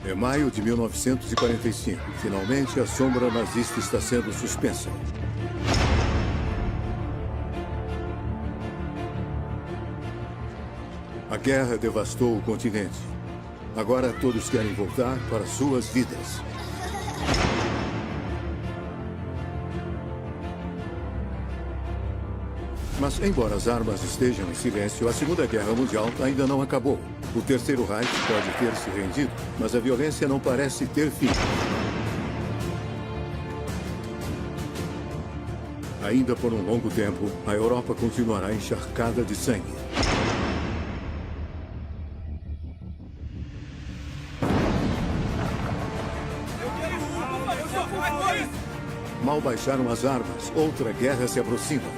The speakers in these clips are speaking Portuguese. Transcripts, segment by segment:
É maio de 1945. Finalmente, a sombra nazista está sendo suspensa. A guerra devastou o continente. Agora todos querem voltar para suas vidas. Mas, embora as armas estejam em silêncio, a Segunda Guerra Mundial ainda não acabou. O Terceiro Reich pode ter se rendido, mas a violência não parece ter fim. Ainda por um longo tempo, a Europa continuará encharcada de sangue. Mal baixaram as armas, outra guerra se aproxima.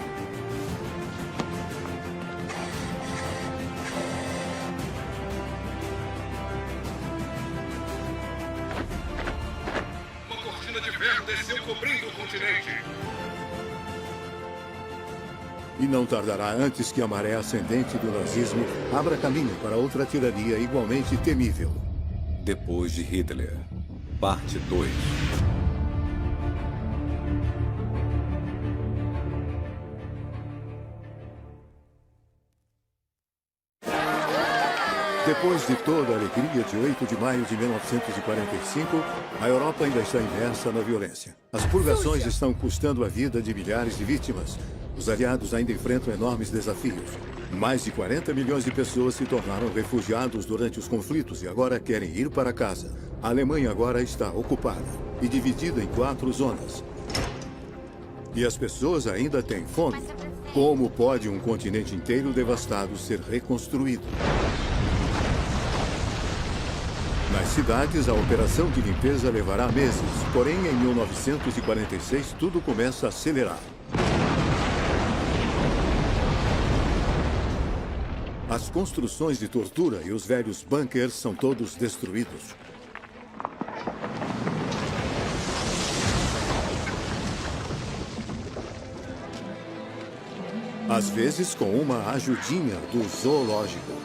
E não tardará antes que a maré ascendente do nazismo abra caminho para outra tirania igualmente temível. Depois de Hitler, parte 2. Depois de toda a alegria de 8 de maio de 1945, a Europa ainda está imersa na violência. As purgações estão custando a vida de milhares de vítimas. Os aliados ainda enfrentam enormes desafios. Mais de 40 milhões de pessoas se tornaram refugiados durante os conflitos e agora querem ir para casa. A Alemanha agora está ocupada e dividida em 4 zonas. E as pessoas ainda têm fome. Como pode um continente inteiro devastado ser reconstruído? Nas cidades, a operação de limpeza levará meses. Porém, em 1946, tudo começa a acelerar. As construções de tortura e os velhos bunkers são todos destruídos. Às vezes, com uma ajudinha do zoológico.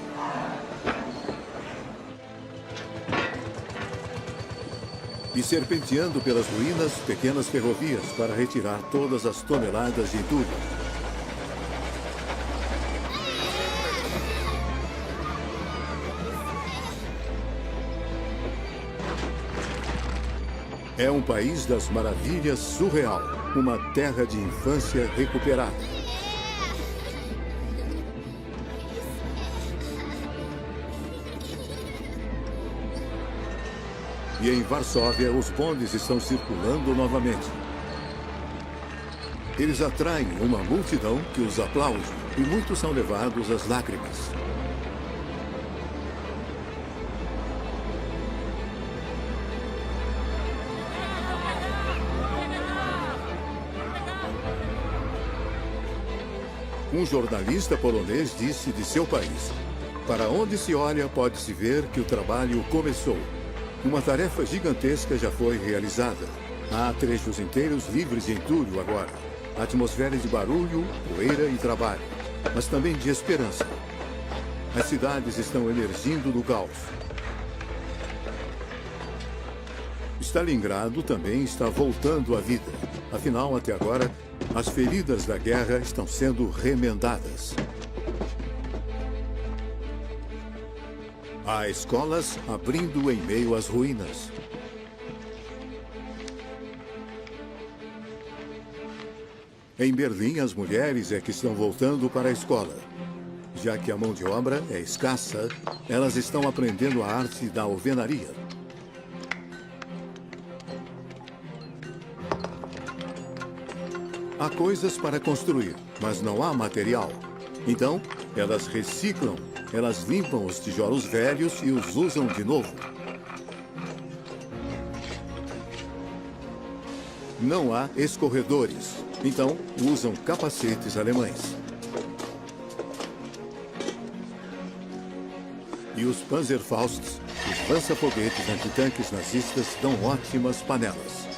E serpenteando pelas ruínas, pequenas ferrovias para retirar todas as toneladas de entulho. É um país das maravilhas surreal, uma terra de infância recuperada. E em Varsóvia, os bondes estão circulando novamente. Eles atraem uma multidão que os aplaude e muitos são levados às lágrimas. Um jornalista polonês disse de seu país: "Para onde se olha, pode-se ver que o trabalho começou. Uma tarefa gigantesca já foi realizada. Há trechos inteiros livres de entulho agora. Atmosfera de barulho, poeira e trabalho, mas também de esperança. As cidades estão emergindo do caos. Stalingrado também está voltando à vida. Afinal, até agora, as feridas da guerra estão sendo remendadas. Há escolas abrindo em meio às ruínas. Em Berlim, as mulheres é que estão voltando para a escola. Já que a mão de obra é escassa, elas estão aprendendo a arte da alvenaria. Há coisas para construir, mas não há material. Então, elas reciclam. Elas limpam os tijolos velhos e os usam de novo. Não há escorredores, então usam capacetes alemães. E os Panzerfausts, os lança-foguetes antitanques nazistas, dão ótimas panelas.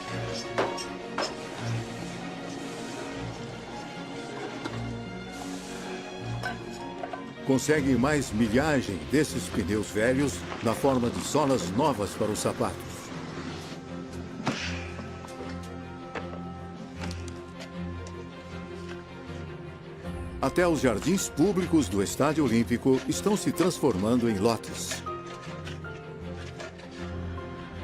consegue mais milhagem desses pneus velhos na forma de solas novas para os sapatos. Até os jardins públicos do Estádio Olímpico estão se transformando em lotes.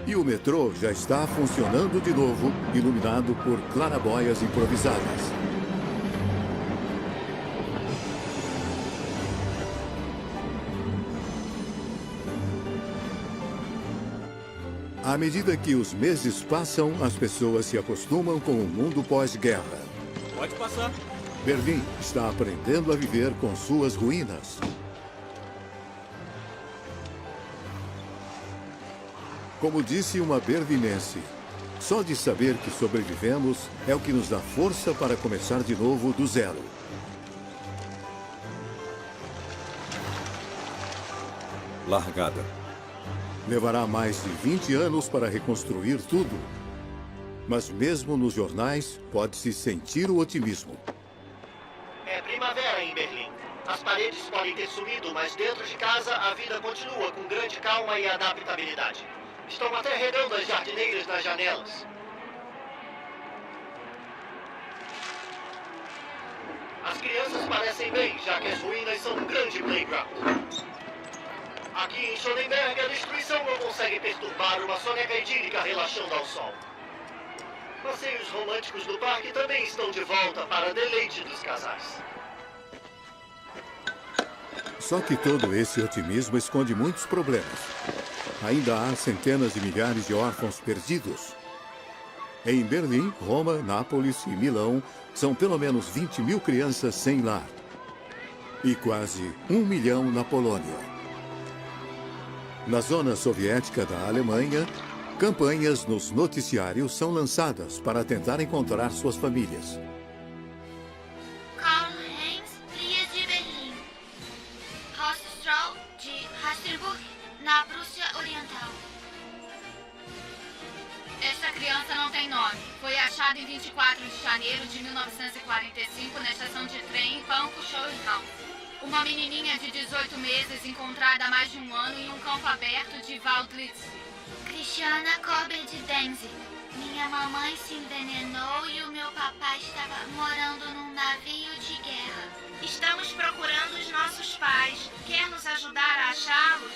E o metrô já está funcionando de novo, iluminado por clarabóias improvisadas. À medida que os meses passam, as pessoas se acostumam com o mundo pós-guerra. Pode passar. Berlim está aprendendo a viver com suas ruínas. Como disse uma berlinense, só de saber que sobrevivemos é o que nos dá força para começar de novo do zero. Largada. Levará mais de 20 anos para reconstruir tudo. Mas mesmo nos jornais, pode-se sentir o otimismo. É primavera em Berlim. As paredes podem ter sumido, mas dentro de casa a vida continua com grande calma e adaptabilidade. Estão até regando as jardineiras nas janelas. As crianças parecem bem, já que as ruínas são um grande playground. Aqui em Schönenberg, a destruição não consegue perturbar uma soneca idílica relaxando ao sol. Passeios românticos do parque também estão de volta para deleite dos casais. Só que todo esse otimismo esconde muitos problemas. Ainda há centenas de milhares de órfãos perdidos. Em Berlim, Roma, Nápoles e Milão, são pelo menos 20 mil crianças sem lar. E quase 1 milhão na Polônia. Na zona soviética da Alemanha, campanhas nos noticiários são lançadas para tentar encontrar suas famílias. Karl-Heinz Frias de Berlim. Rossstrahl de Hasselburg, na Prússia Oriental. Essa criança não tem nome. Foi achada em 24 de janeiro de 1945 na estação de trem Pankow-Schönhaus. Uma menininha de 18 meses encontrada há mais de um ano em um campo aberto de Waldlitz. Cristiana Korber de Denzi. Minha mamãe se envenenou e o meu papai estava morando num navio de guerra. Estamos procurando os nossos pais. Quer nos ajudar a achá-los?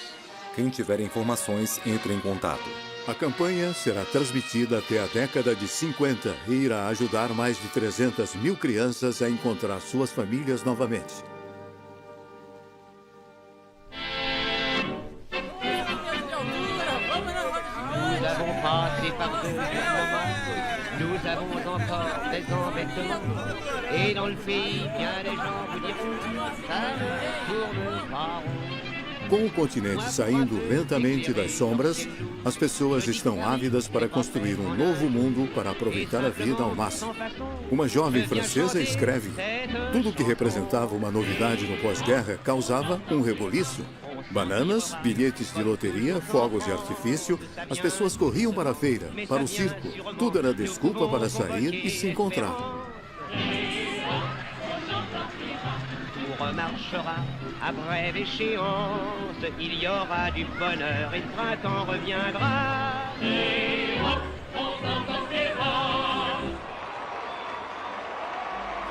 Quem tiver informações, entre em contato. A campanha será transmitida até a década de 50 e irá ajudar mais de 300 mil crianças a encontrar suas famílias novamente. Nous avons passé par de durs moments, nous avons encore des embêtements, et dans le pays, bien des gens vous diront, ça ne tourne pas rond. Com o continente saindo lentamente das sombras, as pessoas estão ávidas para construir um novo mundo para aproveitar a vida ao máximo. Uma jovem francesa escreve: tudo o que representava uma novidade no pós-guerra causava um reboliço. Bananas, bilhetes de loteria, fogos de artifício, as pessoas corriam para a feira, para o circo. Tudo era desculpa para sair e se encontrar. Remarchera à brève échéance, il y aura du bonheur et le printemps reviendra.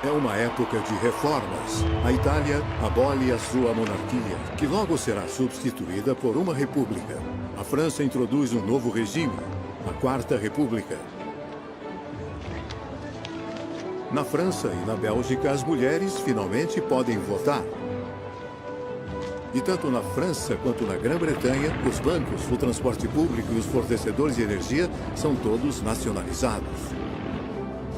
É uma época de reformas. A Itália abole a sua monarquia, que logo será substituída por uma república. A França introduz um novo regime, a Quarta República. Na França e na Bélgica, as mulheres finalmente podem votar. E tanto na França quanto na Grã-Bretanha, os bancos, o transporte público e os fornecedores de energia são todos nacionalizados.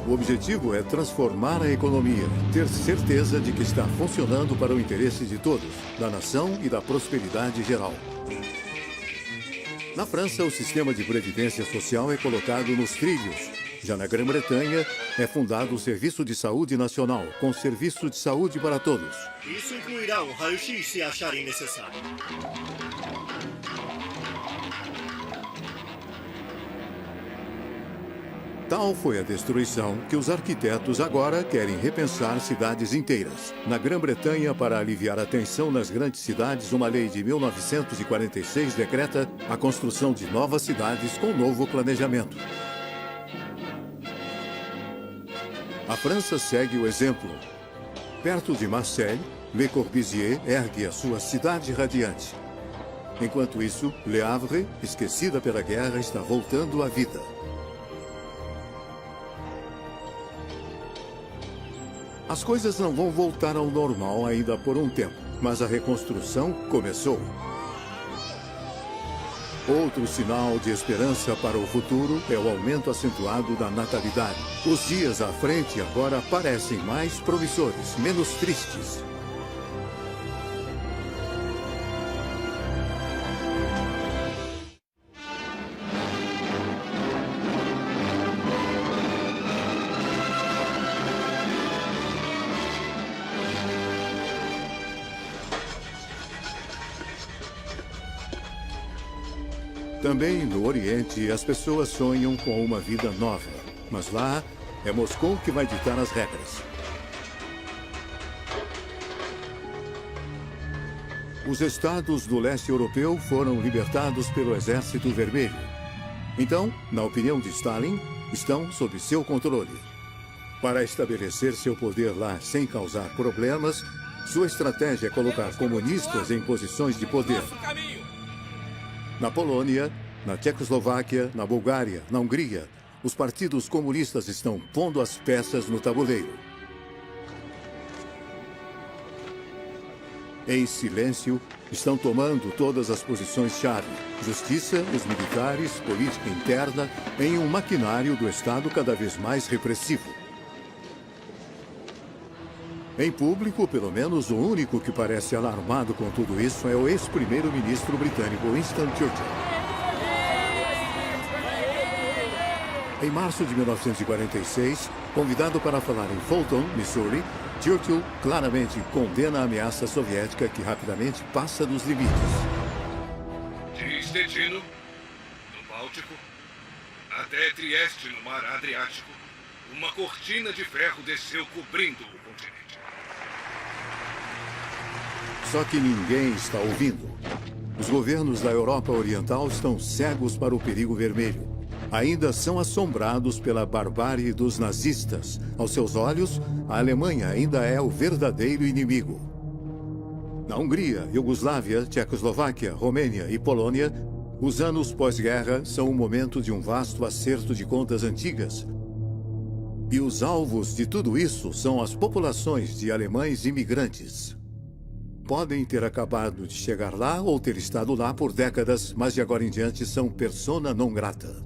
O objetivo é transformar a economia, ter certeza de que está funcionando para o interesse de todos, da nação e da prosperidade geral. Na França, o sistema de previdência social é colocado nos trilhos. Já na Grã-Bretanha, é fundado o Serviço de Saúde Nacional, com serviço de saúde para todos. Isso incluirá um raio-x se acharem necessário. Tal foi a destruição que os arquitetos agora querem repensar cidades inteiras. Na Grã-Bretanha, para aliviar a tensão nas grandes cidades, uma lei de 1946 decreta a construção de novas cidades com novo planejamento. A França segue o exemplo. Perto de Marseille, Le Corbusier ergue a sua cidade radiante. Enquanto isso, Le Havre, esquecida pela guerra, está voltando à vida. As coisas não vão voltar ao normal ainda por um tempo, mas a reconstrução começou. Outro sinal de esperança para o futuro é o aumento acentuado da natalidade. Os dias à frente agora parecem mais promissores, menos tristes. Também no Oriente, as pessoas sonham com uma vida nova. Mas lá, é Moscou que vai ditar as regras. Os estados do leste europeu foram libertados pelo Exército Vermelho. Então, na opinião de Stalin, estão sob seu controle. Para estabelecer seu poder lá sem causar problemas, sua estratégia é colocar comunistas em posições de poder. Na Polônia, na Tchecoslováquia, na Bulgária, na Hungria, os partidos comunistas estão pondo as peças no tabuleiro. Em silêncio, estão tomando todas as posições-chave. Justiça, os militares, política interna, em um maquinário do Estado cada vez mais repressivo. Em público, pelo menos, o único que parece alarmado com tudo isso é o ex-primeiro-ministro britânico Winston Churchill. Em março de 1946, convidado para falar em Fulton, Missouri, Churchill claramente condena a ameaça soviética que rapidamente passa dos limites. De Stettin, no Báltico, até Trieste, no Mar Adriático, uma cortina de ferro desceu cobrindo o continente. Só que ninguém está ouvindo. Os governos da Europa Oriental estão cegos para o perigo vermelho. Ainda são assombrados pela barbárie dos nazistas. Aos seus olhos, a Alemanha ainda é o verdadeiro inimigo. Na Hungria, Iugoslávia, Tchecoslováquia, Romênia e Polônia, os anos pós-guerra são o momento de um vasto acerto de contas antigas. E os alvos de tudo isso são as populações de alemães imigrantes. Podem ter acabado de chegar lá ou ter estado lá por décadas, mas de agora em diante são persona non grata.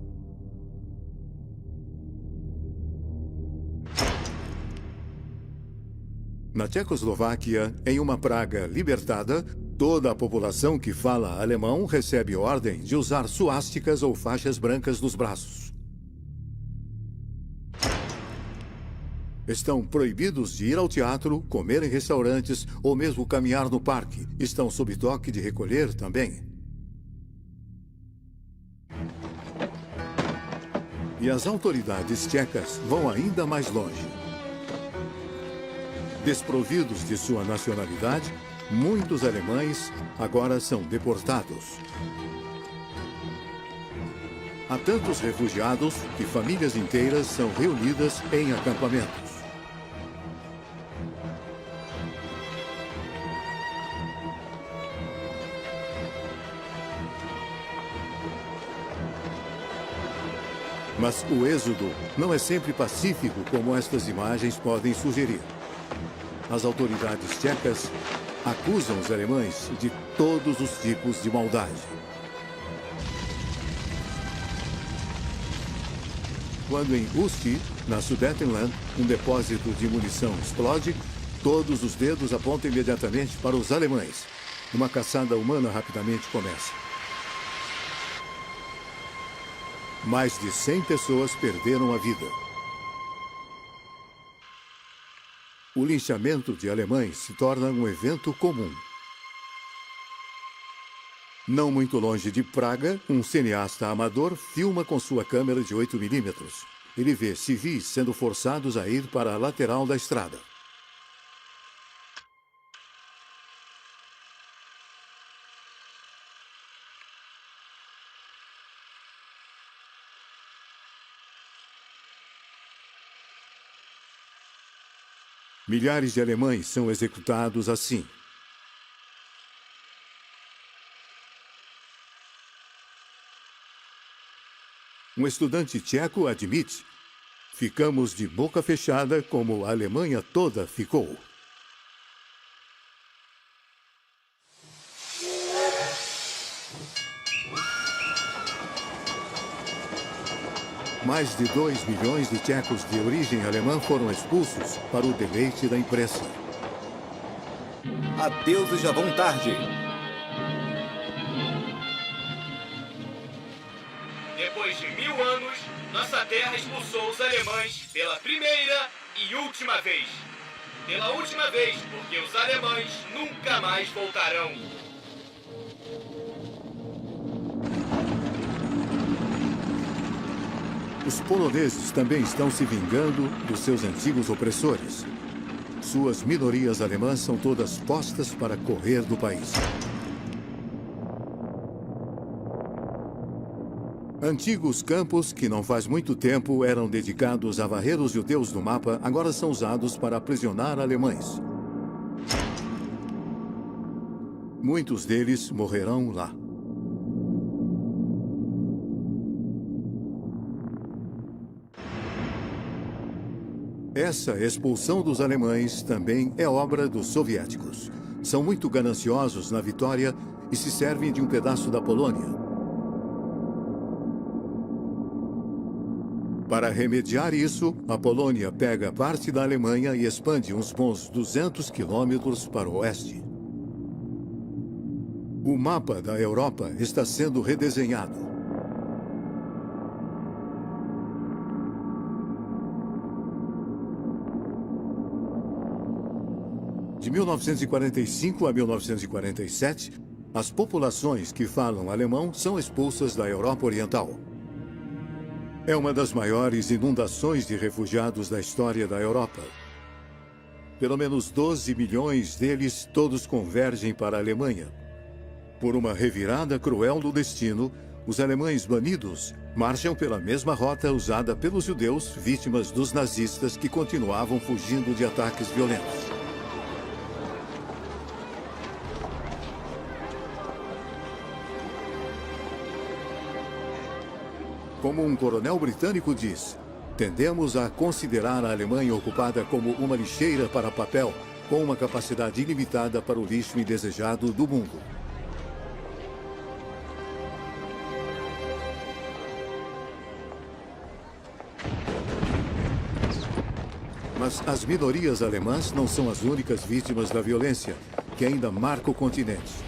Na Tchecoslováquia, em uma praga libertada, toda a população que fala alemão recebe ordem de usar suásticas ou faixas brancas nos braços. Estão proibidos de ir ao teatro, comer em restaurantes ou mesmo caminhar no parque. Estão sob toque de recolher também. E as autoridades tchecas vão ainda mais longe. Desprovidos de sua nacionalidade, muitos alemães agora são deportados. Há tantos refugiados que famílias inteiras são reunidas em acampamentos. Mas o êxodo não é sempre pacífico, como estas imagens podem sugerir. As autoridades tchecas acusam os alemães de todos os tipos de maldade. Quando em Usti, na Sudetenland, um depósito de munição explode, todos os dedos apontam imediatamente para os alemães. Uma caçada humana rapidamente começa. Mais de 100 pessoas perderam a vida. O linchamento de alemães se torna um evento comum. Não muito longe de Praga, um cineasta amador filma com sua câmera de 8 mm. ele vê civis sendo forçados a ir para a lateral da estrada. Milhares de alemães são executados assim. Um estudante tcheco admite: ficamos de boca fechada como a Alemanha toda ficou. Mais de 2 milhões de tchecos de origem alemã foram expulsos para o deleite da imprensa. Adeus já vão tarde. Depois de 1000 anos, nossa terra expulsou os alemães pela primeira e última vez. Pela última vez, porque os alemães nunca mais voltarão. Os poloneses também estão se vingando dos seus antigos opressores. Suas minorias alemãs são todas postas para correr do país. Antigos campos que não faz muito tempo eram dedicados a varrer os judeus do mapa, agora são usados para aprisionar alemães. Muitos deles morrerão lá. Essa expulsão dos alemães também é obra dos soviéticos. São muito gananciosos na vitória e se servem de um pedaço da Polônia. Para remediar isso, a Polônia pega parte da Alemanha e expande uns bons 200 quilômetros para o oeste. O mapa da Europa está sendo redesenhado. De 1945 a 1947, as populações que falam alemão são expulsas da Europa Oriental. É uma das maiores inundações de refugiados da história da Europa. Pelo menos 12 milhões deles todos convergem para a Alemanha. Por uma revirada cruel do destino, os alemães banidos marcham pela mesma rota usada pelos judeus vítimas dos nazistas que continuavam fugindo de ataques violentos. Como um coronel britânico diz, tendemos a considerar a Alemanha ocupada como uma lixeira para papel, com uma capacidade ilimitada para o lixo indesejado do mundo. Mas as minorias alemãs não são as únicas vítimas da violência, que ainda marca o continente.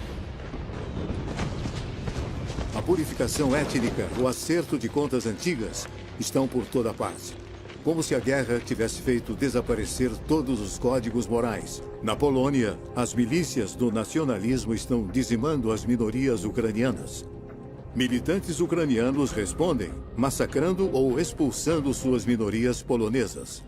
A purificação étnica, o acerto de contas antigas, estão por toda parte. Como se a guerra tivesse feito desaparecer todos os códigos morais. Na Polônia, as milícias do nacionalismo estão dizimando as minorias ucranianas. Militantes ucranianos respondem, massacrando ou expulsando suas minorias polonesas.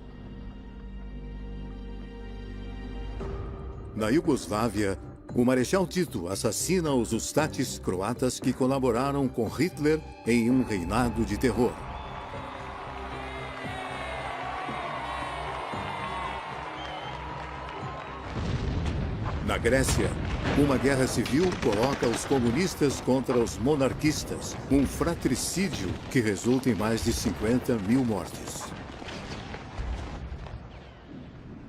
Na Iugoslávia, o Marechal Tito assassina os ustates croatas que colaboraram com Hitler em um reinado de terror. Na Grécia, uma guerra civil coloca os comunistas contra os monarquistas, um fratricídio que resulta em mais de 50 mil mortes.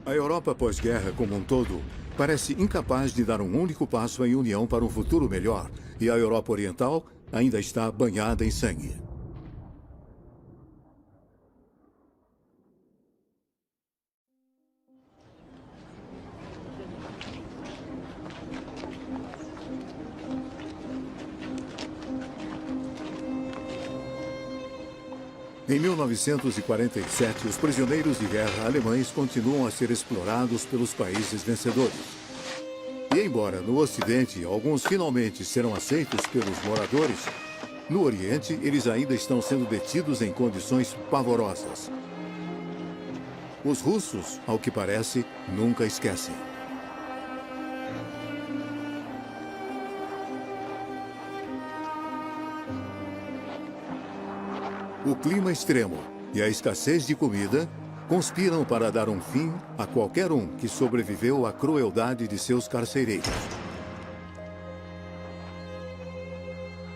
A Europa pós-guerra como um todo parece incapaz de dar um único passo em união para um futuro melhor, e a Europa Oriental ainda está banhada em sangue. Em 1947, os prisioneiros de guerra alemães continuam a ser explorados pelos países vencedores. E embora no Ocidente alguns finalmente serão aceitos pelos moradores, No Oriente, eles ainda estão sendo detidos em condições pavorosas. Os russos, ao que parece, nunca esquecem. O clima extremo e a escassez de comida conspiram para dar um fim a qualquer um que sobreviveu à crueldade de seus carcereiros.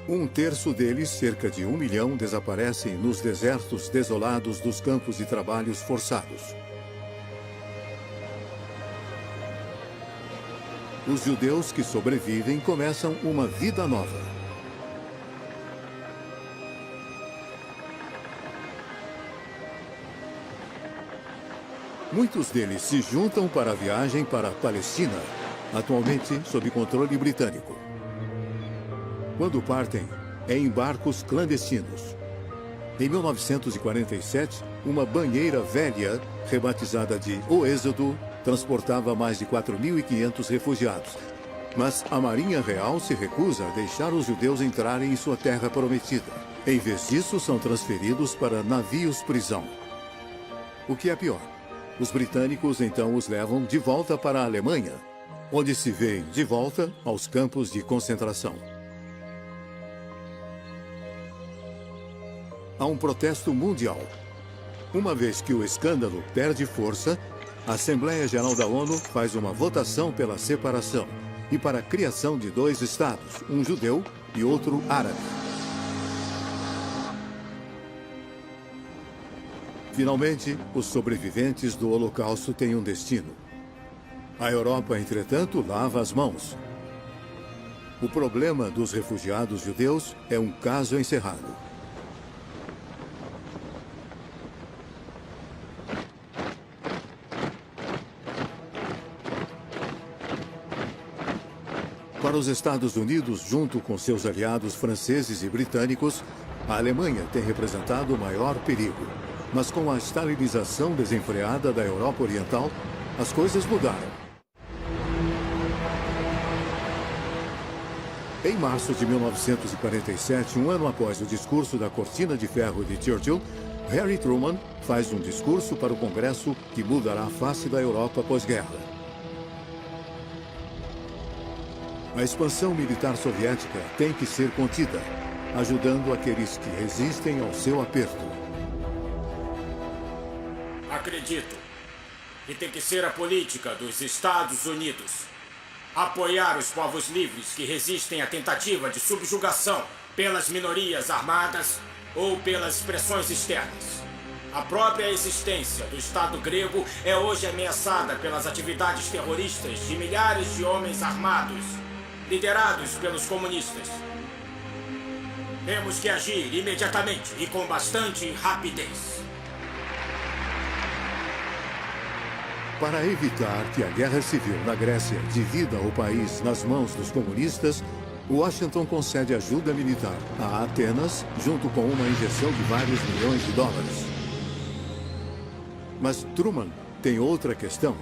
Um terço deles, cerca de 1 milhão, desaparecem nos desertos desolados dos campos de trabalhos forçados. Os judeus que sobrevivem começam uma vida nova. Muitos deles se juntam para a viagem para a Palestina, atualmente sob controle britânico. Quando partem, é em barcos clandestinos. Em 1947, uma banheira velha, rebatizada de O Êxodo, transportava mais de 4.500 refugiados. Mas a Marinha Real se recusa a deixar os judeus entrarem em sua terra prometida. Em vez disso, são transferidos para navios-prisão. O que é pior, os britânicos então os levam de volta para a Alemanha, onde se veem de volta aos campos de concentração. Há um protesto mundial. Uma vez que o escândalo perde força, a Assembleia Geral da ONU faz uma votação pela separação e para a criação de 2 estados, um judeu e outro árabe. Finalmente, os sobreviventes do Holocausto têm um destino. A Europa, entretanto, lava as mãos. O problema dos refugiados judeus é um caso encerrado. Para os Estados Unidos, junto com seus aliados franceses e britânicos, a Alemanha tem representado o maior perigo. Mas com a estalinização desenfreada da Europa Oriental, as coisas mudaram. Em março de 1947, um ano após o discurso da Cortina de Ferro de Churchill, Harry Truman faz um discurso para o Congresso que mudará a face da Europa pós-guerra. A expansão militar soviética tem que ser contida, ajudando aqueles que resistem ao seu aperto. Acredito que tem que ser a política dos Estados Unidos apoiar os povos livres que resistem à tentativa de subjugação pelas minorias armadas ou pelas pressões externas. A própria existência do Estado grego é hoje ameaçada pelas atividades terroristas de milhares de homens armados, liderados pelos comunistas. Temos que agir imediatamente e com bastante rapidez. Para evitar que a guerra civil na Grécia divida o país nas mãos dos comunistas, Washington concede ajuda militar a Atenas, junto com uma injeção de vários milhões de dólares. Mas Truman tem outra questão.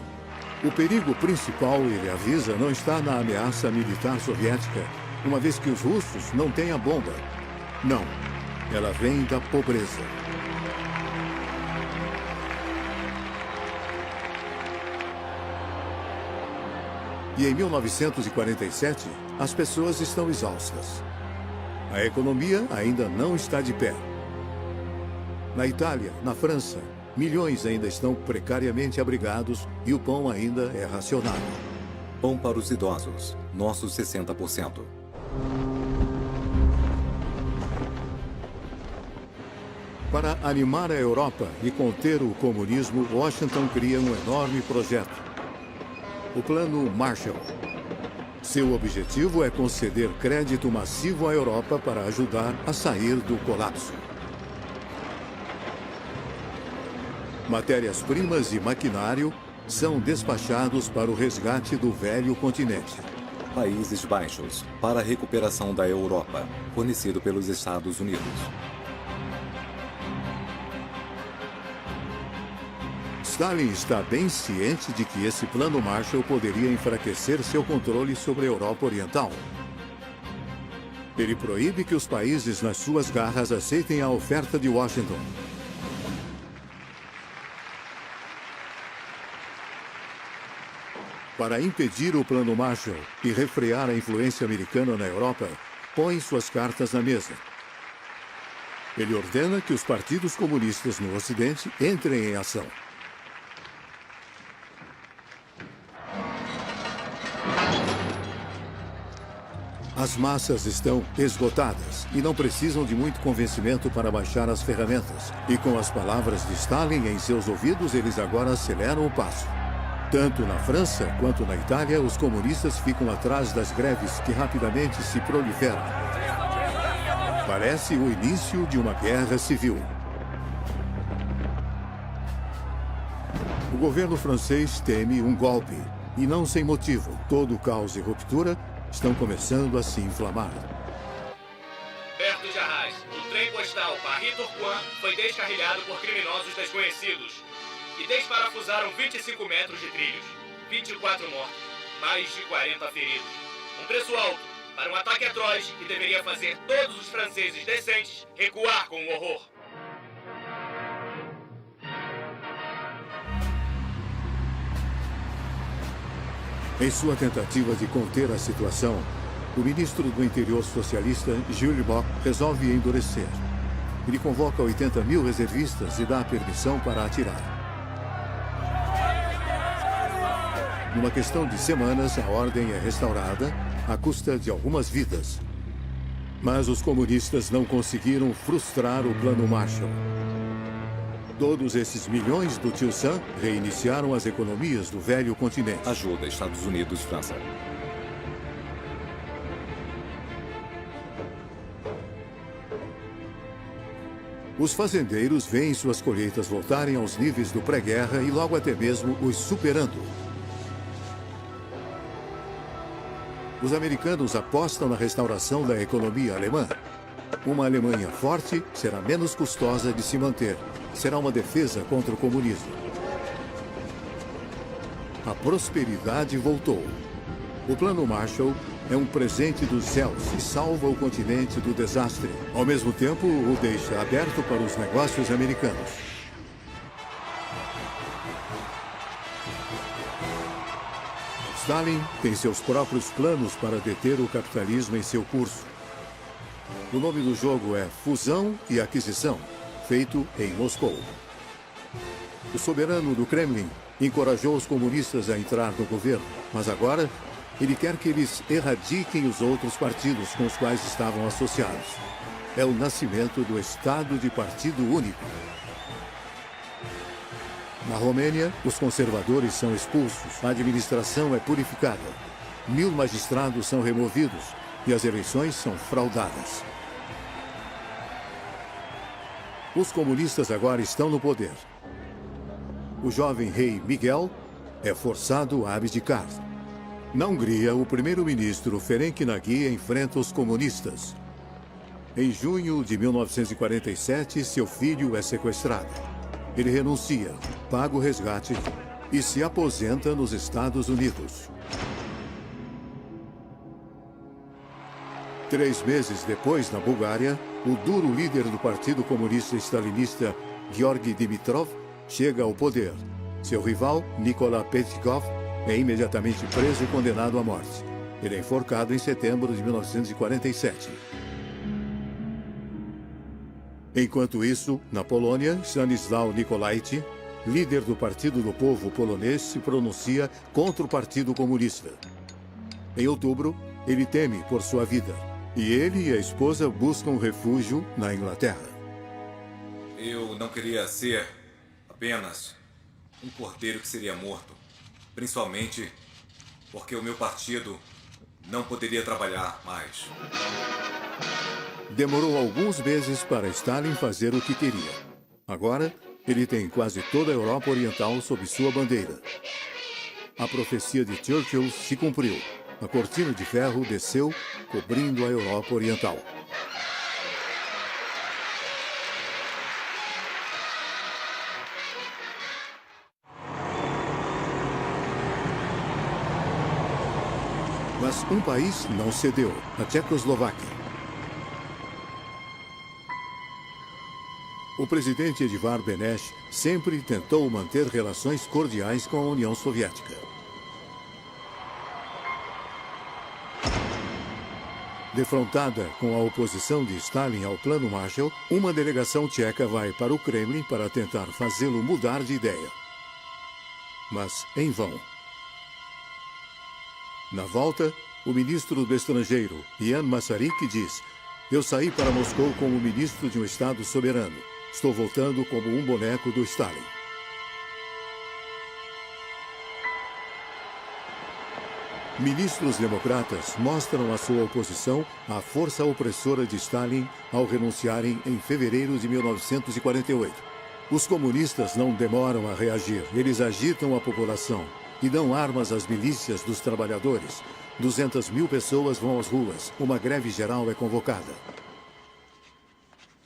O perigo principal, ele avisa, não está na ameaça militar soviética, uma vez que os russos não têm a bomba. Não, ela vem da pobreza. E em 1947, as pessoas estão exaustas. A economia ainda não está de pé. Na Itália, na França, milhões ainda estão precariamente abrigados e o pão ainda é racionado. Pão para os idosos, nossos 60%. Para animar a Europa e conter o comunismo, Washington cria um enorme projeto. O Plano Marshall. Seu objetivo é conceder crédito massivo à Europa para ajudar a sair do colapso. Matérias-primas e maquinário são despachados para o resgate do velho continente. Países Baixos, para a recuperação da Europa, fornecido pelos Estados Unidos. Stalin está bem ciente de que esse plano Marshall poderia enfraquecer seu controle sobre a Europa Oriental. Ele proíbe que os países nas suas garras aceitem a oferta de Washington. Para impedir o Plano Marshall e refrear a influência americana na Europa, põe suas cartas na mesa. Ele ordena que os partidos comunistas no Ocidente entrem em ação. As massas estão esgotadas e não precisam de muito convencimento para baixar as ferramentas. E com as palavras de Stalin em seus ouvidos, eles agora aceleram o passo. Tanto na França quanto na Itália, os comunistas ficam atrás das greves que rapidamente se proliferam. Parece o início de uma guerra civil. O governo francês teme um golpe, e não sem motivo. Todo o caos e ruptura estão começando a se inflamar. Perto de Arras, o trem postal Paris-Tourcoing foi descarrilhado por criminosos desconhecidos e desparafusaram 25 metros de trilhos, 24 mortos, mais de 40 feridos. Um preço alto para um ataque atroz que deveria fazer todos os franceses decentes recuar com o horror. Em sua tentativa de conter a situação, o ministro do Interior socialista, Jules Bock, resolve endurecer. Ele convoca 80 mil reservistas e dá permissão para atirar. Numa questão de semanas, a ordem é restaurada à custa de algumas vidas. Mas os comunistas não conseguiram frustrar o Plano Marshall. Todos esses milhões do Tio Sam reiniciaram as economias do velho continente. Ajuda Estados Unidos, França. Os fazendeiros veem suas colheitas voltarem aos níveis do pré-guerra e logo até mesmo os superando. Os americanos apostam na restauração da economia alemã. Uma Alemanha forte será menos custosa de se manter. Será uma defesa contra o comunismo. A prosperidade voltou. O Plano Marshall é um presente dos céus e salva o continente do desastre. Ao mesmo tempo, o deixa aberto para os negócios americanos. Stalin tem seus próprios planos para deter o capitalismo em seu curso. O nome do jogo é Fusão e Aquisição, feito em Moscou. O soberano do Kremlin encorajou os comunistas a entrar no governo, mas agora ele quer que eles erradiquem os outros partidos com os quais estavam associados. É o nascimento do Estado de Partido Único. Na Romênia, os conservadores são expulsos, a administração é purificada, 1000 magistrados são removidos e as eleições são fraudadas. Os comunistas agora estão no poder. O jovem rei Miguel é forçado a abdicar. Na Hungria, o primeiro-ministro Ferenc Nagy enfrenta os comunistas. Em junho de 1947, seu filho é sequestrado. Ele renuncia, paga o resgate e se aposenta nos Estados Unidos. 3 meses depois, na Bulgária, o duro líder do Partido Comunista Stalinista, Georgy Dimitrov, chega ao poder. Seu rival, Nikolai Petkov, é imediatamente preso e condenado à morte. Ele é enforcado em setembro de 1947. Enquanto isso, na Polônia, Stanislaw Nicolaichi, líder do Partido do Povo polonês, se pronuncia contra o Partido Comunista. Em outubro, ele teme por sua vida, e ele e a esposa buscam refúgio na Inglaterra. Eu não queria ser apenas um porteiro que seria morto, principalmente porque o meu partido não poderia trabalhar mais. Demorou alguns meses para Stalin fazer o que queria. Agora, ele tem quase toda a Europa Oriental sob sua bandeira. A profecia de Churchill se cumpriu. A cortina de ferro desceu, cobrindo a Europa Oriental. Mas um país não cedeu, a Tchecoslováquia. O presidente Edivar Benesch sempre tentou manter relações cordiais com a União Soviética. Defrontada com a oposição de Stalin ao Plano Marshall, uma delegação tcheca vai para o Kremlin para tentar fazê-lo mudar de ideia. Mas em vão. Na volta, o ministro do Estrangeiro, Ian Masaryk, diz: "Eu saí para Moscou como ministro de um Estado soberano. Estou voltando como um boneco do Stalin." Ministros democratas mostram a sua oposição à força opressora de Stalin ao renunciarem em fevereiro de 1948. Os comunistas não demoram a reagir. Eles agitam a população e dão armas às milícias dos trabalhadores. 200.000 pessoas vão às ruas. Uma greve geral é convocada.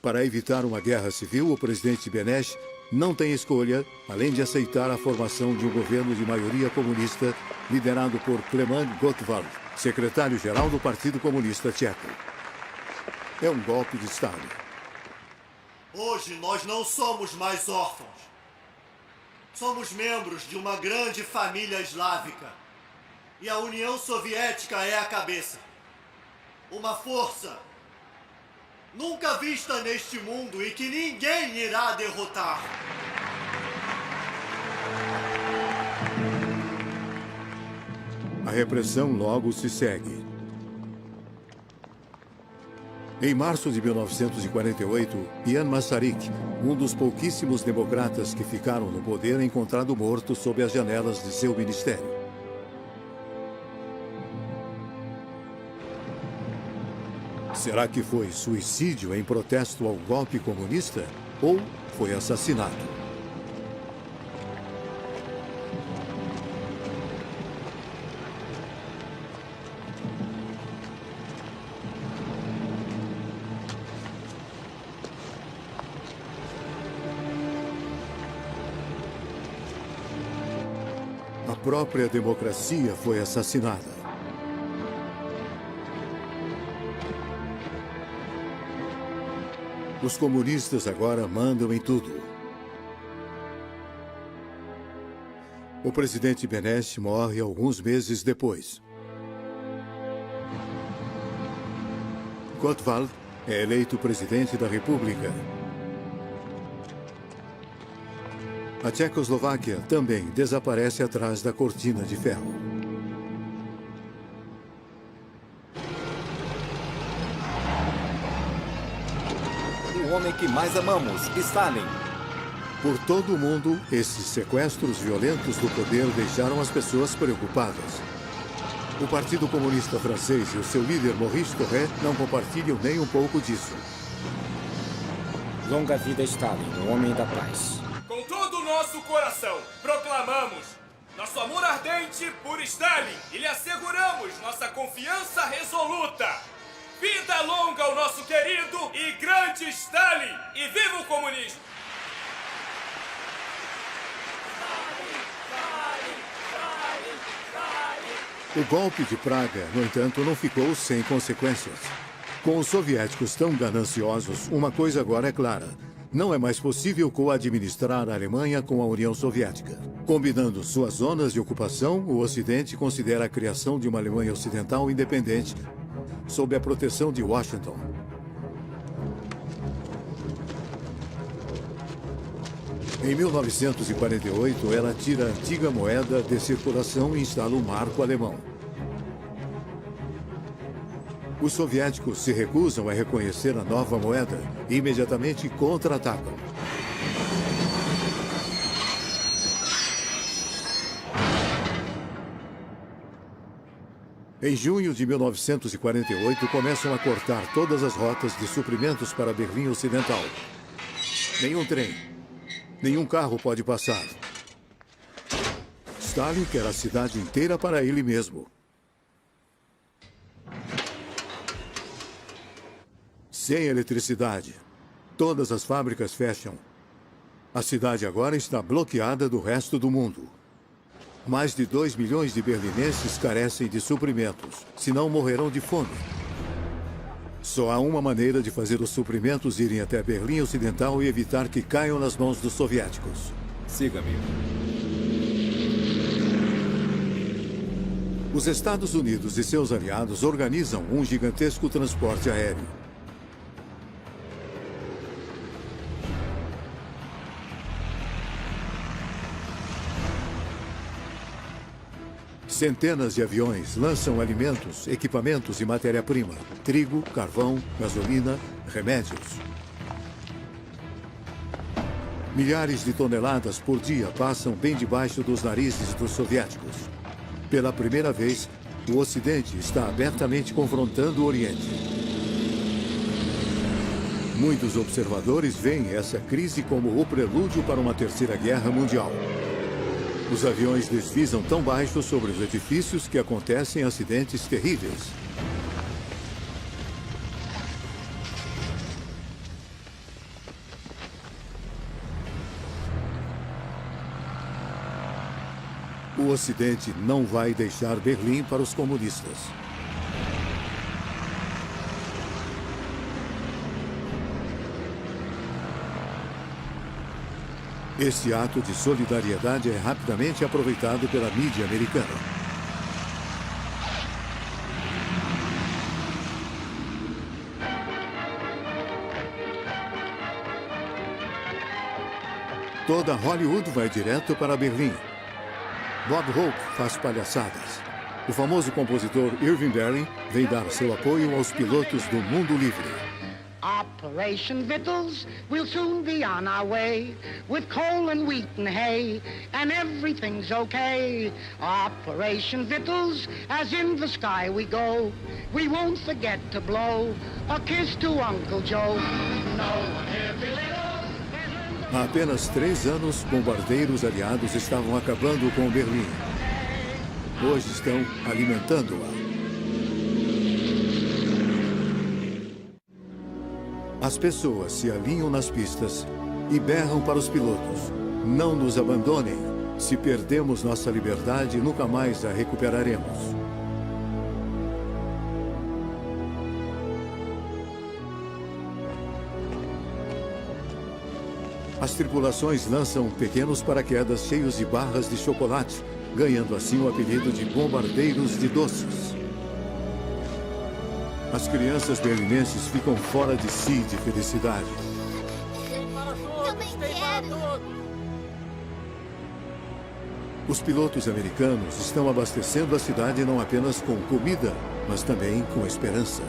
Para evitar uma guerra civil, o presidente Benesch não tem escolha, além de aceitar a formação de um governo de maioria comunista liderado por Klemen Gottwald, secretário-geral do Partido Comunista Tcheco. É um golpe de Estado. Hoje nós não somos mais órfãos. Somos membros de uma grande família eslávica. E a União Soviética é a cabeça. Uma força nunca vista neste mundo e que ninguém irá derrotar. A repressão logo se segue. Em março de 1948, Ian Masaryk, um dos pouquíssimos democratas que ficaram no poder, é encontrado morto sob as janelas de seu ministério. Será que foi suicídio em protesto ao golpe comunista? Ou foi assassinato? A própria democracia foi assassinada. Os comunistas agora mandam em tudo. O presidente Benesch morre alguns meses depois. Gottwald é eleito presidente da República. A Tchecoslováquia também desaparece atrás da cortina de ferro. O homem que mais amamos, Stalin. Por todo o mundo, esses sequestros violentos do poder deixaram as pessoas preocupadas. O Partido Comunista Francês e o seu líder Maurice Thorez não compartilham nem um pouco disso. Longa vida, Stalin, o homem da paz. Com todo o nosso coração, proclamamos nosso amor ardente por Stalin e lhe asseguramos nossa confiança resoluta. Vida longa ao nosso querido e grande Stalin! E viva o comunismo! O golpe de Praga, no entanto, não ficou sem consequências. Com os soviéticos tão gananciosos, uma coisa agora é clara. Não é mais possível co-administrar a Alemanha com a União Soviética. Combinando suas zonas de ocupação, o Ocidente considera a criação de uma Alemanha Ocidental independente, sob a proteção de Washington. Em 1948, ela tira a antiga moeda de circulação e instala o marco alemão. Os soviéticos se recusam a reconhecer a nova moeda e imediatamente contra-atacam. Em junho de 1948, começam a cortar todas as rotas de suprimentos para Berlim Ocidental. Nenhum trem, nenhum carro pode passar. Stalin quer a cidade inteira para ele mesmo. Sem eletricidade, todas as fábricas fecham. A cidade agora está bloqueada do resto do mundo. Mais de 2 milhões de berlinenses carecem de suprimentos, senão morrerão de fome. Só há uma maneira de fazer os suprimentos irem até Berlim Ocidental e evitar que caiam nas mãos dos soviéticos. Siga-me. Os Estados Unidos e seus aliados organizam um gigantesco transporte aéreo. Centenas de aviões lançam alimentos, equipamentos e matéria-prima: trigo, carvão, gasolina, remédios. Milhares de toneladas por dia passam bem debaixo dos narizes dos soviéticos. Pela primeira vez, o Ocidente está abertamente confrontando o Oriente. Muitos observadores veem essa crise como o prelúdio para uma terceira guerra mundial. Os aviões deslizam tão baixo sobre os edifícios que acontecem acidentes terríveis. O Ocidente não vai deixar Berlim para os comunistas. Este ato de solidariedade é rapidamente aproveitado pela mídia americana. Toda Hollywood vai direto para Berlim. Bob Hope faz palhaçadas. O famoso compositor Irving Berlin vem dar seu apoio aos pilotos do mundo livre. Operation Vittles, we'll soon be on our way, with coal and wheat and hay, and everything's okay. Operation Vittles, as in the sky we go, we won't forget to blow a kiss to Uncle Joe. Há apenas 3 anos, bombardeiros aliados estavam acabando com Berlim. Hoje estão alimentando-a. As pessoas se alinham nas pistas e berram para os pilotos: não nos abandonem. Se perdemos nossa liberdade, nunca mais a recuperaremos. As tripulações lançam pequenos paraquedas cheios de barras de chocolate, ganhando assim o apelido de bombardeiros de doces. As crianças berlinenses ficam fora de si de felicidade. Também quero. Os pilotos americanos estão abastecendo a cidade não apenas com comida, mas também com esperança.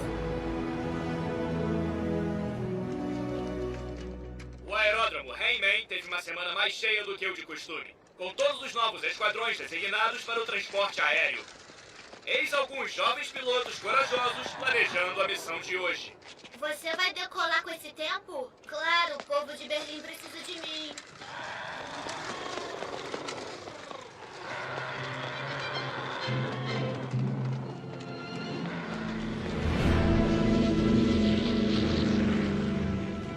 O aeródromo Heinlein teve uma semana mais cheia do que o de costume, com todos os novos esquadrões designados para o transporte aéreo. Eis alguns jovens pilotos corajosos planejando a missão de hoje. Você vai decolar com esse tempo? Claro, o povo de Berlim precisa de mim.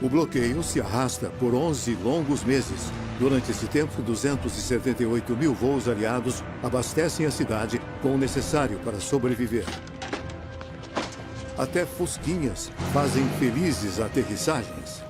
O bloqueio se arrasta por 11 longos meses. Durante esse tempo, 278 mil voos aliados abastecem a cidade com o necessário para sobreviver. Até fusquinhas fazem felizes aterrissagens.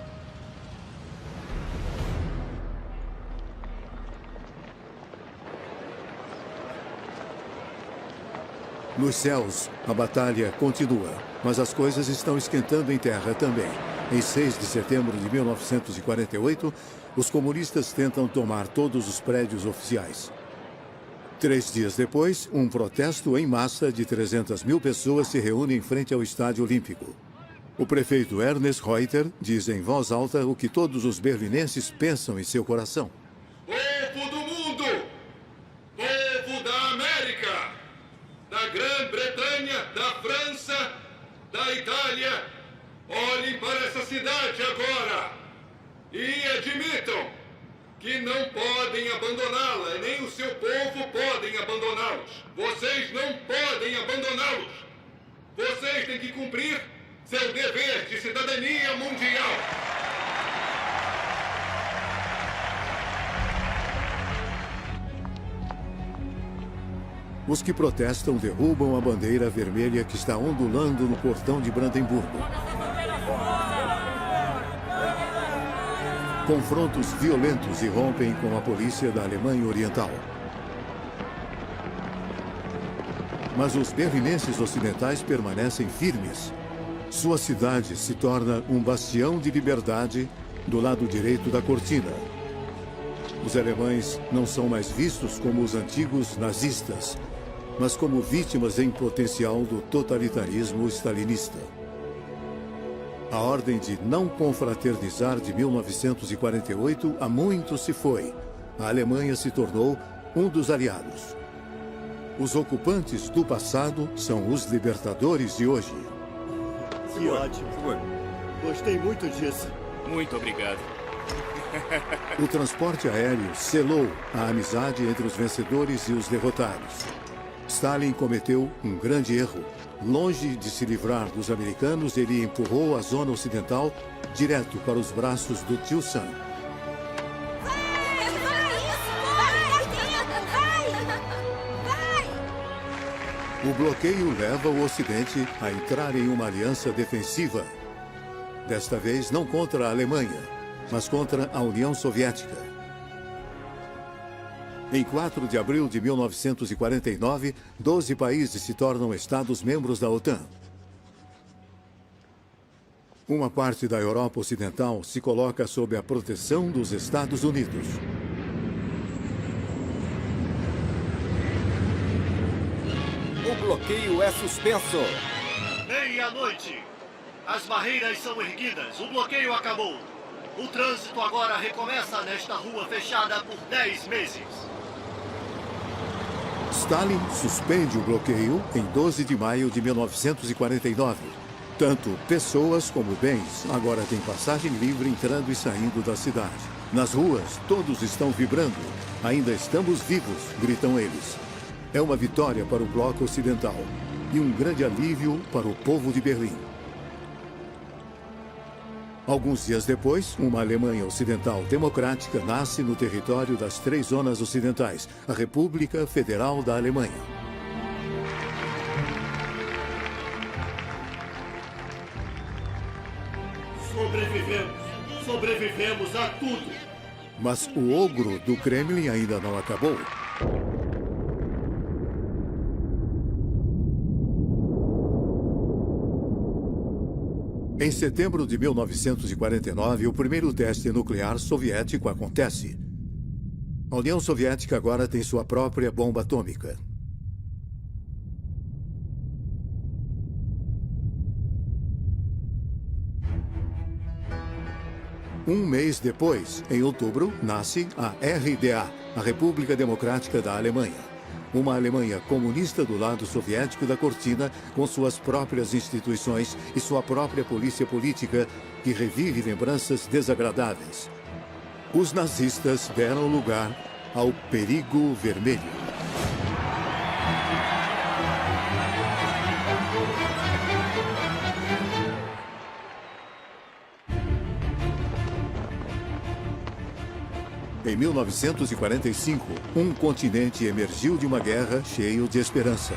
Nos céus, a batalha continua, mas as coisas estão esquentando em terra também. Em 6 de setembro de 1948, os comunistas tentam tomar todos os prédios oficiais. 3 dias depois, um protesto em massa de 300 mil pessoas se reúne em frente ao Estádio Olímpico. O prefeito Ernest Reuter diz em voz alta o que todos os berlinenses pensam em seu coração. Povo do mundo! Povo da América! Da Grã-Bretanha, da França, da Itália! Olhem para essa cidade agora e admitam que não podem abandoná-la, nem o seu povo podem abandoná-los. Vocês não podem abandoná-los. Vocês têm que cumprir seu dever de cidadania mundial. Os que protestam derrubam a bandeira vermelha que está ondulando no portão de Brandemburgo. Confrontos violentos irrompem com a polícia da Alemanha Oriental. Mas os berlinenses ocidentais permanecem firmes. Sua cidade se torna um bastião de liberdade do lado direito da cortina. Os alemães não são mais vistos como os antigos nazistas, mas como vítimas em potencial do totalitarismo stalinista. A ordem de não confraternizar de 1948 há muito se foi. A Alemanha se tornou um dos aliados. Os ocupantes do passado são os libertadores de hoje. Que ótimo. Gostei muito disso. Muito obrigado. O transporte aéreo selou a amizade entre os vencedores e os derrotados. Stalin cometeu um grande erro. Longe de se livrar dos americanos, ele empurrou a zona ocidental direto para os braços do tio Sam. O bloqueio leva o Ocidente a entrar em uma aliança defensiva. Desta vez não contra a Alemanha, mas contra a União Soviética. Em 4 de abril de 1949, 12 países se tornam Estados-membros da OTAN. Uma parte da Europa Ocidental se coloca sob a proteção dos Estados Unidos. O bloqueio é suspenso. Meia-noite. As barreiras são erguidas. O bloqueio acabou. O trânsito agora recomeça nesta rua fechada por 10 meses. Stalin suspende o bloqueio em 12 de maio de 1949. Tanto pessoas como bens agora têm passagem livre entrando e saindo da cidade. Nas ruas, todos estão vibrando. Ainda estamos vivos, gritam eles. É uma vitória para o bloco ocidental e um grande alívio para o povo de Berlim. Alguns dias depois, uma Alemanha Ocidental democrática nasce no território das 3 zonas ocidentais, a República Federal da Alemanha. Sobrevivemos a tudo. Mas o ogro do Kremlin ainda não acabou. Em setembro de 1949, o primeiro teste nuclear soviético acontece. A União Soviética agora tem sua própria bomba atômica. Um mês depois, em outubro, nasce a RDA, a República Democrática da Alemanha. Uma Alemanha comunista do lado soviético da cortina, com suas próprias instituições e sua própria polícia política, que revive lembranças desagradáveis. Os nazistas deram lugar ao perigo vermelho. Em 1945, um continente emergiu de uma guerra cheio de esperança.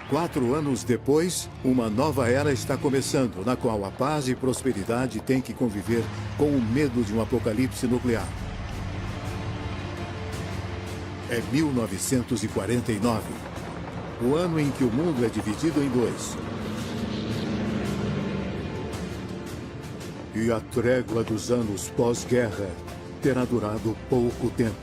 4 anos depois, uma nova era está começando, na qual a paz e prosperidade têm que conviver com o medo de um apocalipse nuclear. É 1949, o ano em que o mundo é dividido em 2. E a trégua dos anos pós-guerra terá durado pouco tempo.